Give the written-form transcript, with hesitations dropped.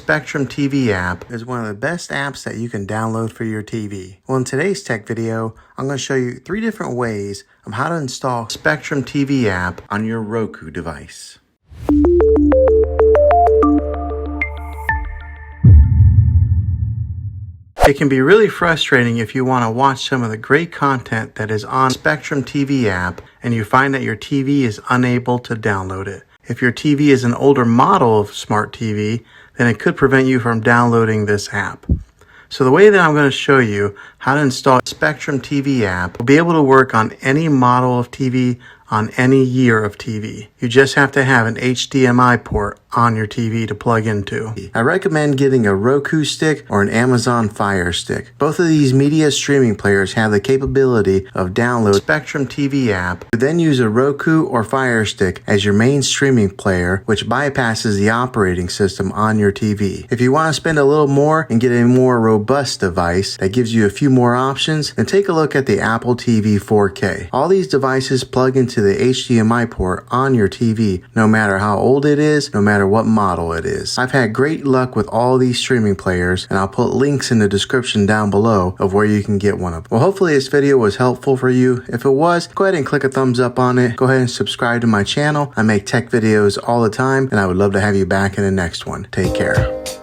Spectrum TV app is one of the best apps that you can download for your TV. Well, in today's tech video, I'm going to show you 3 different ways of how to install Spectrum TV app on your Roku device. It can be really frustrating if you want to watch some of the great content that is on Spectrum TV app and you find that your TV is unable to download it. If your TV is an older model of smart TV, then it could prevent you from downloading this app. So the way that I'm going to show you how to install Spectrum TV app will be able to work on any model of TV, on any year of TV. You just have to have an HDMI port on your TV to plug into. I recommend getting a Roku stick or an Amazon Fire Stick. Both of these media streaming players have the capability of download Spectrum TV app. You then use a Roku or Fire Stick as your main streaming player, which bypasses the operating system on your TV. If you want to spend a little more and get a more robust device that gives you a few more options, then take a look at the Apple TV 4K. All these devices plug into the HDMI port on your TV, no matter how old it is, no matter what model it is. I've had great luck with all these streaming players, and I'll put links in the description down below of where you can get one of them. Well, hopefully this video was helpful for you. If it was, go ahead and click a thumbs up on it. Go ahead and subscribe to my channel. I make tech videos all the time, and I would love to have you back in the next one. Take care.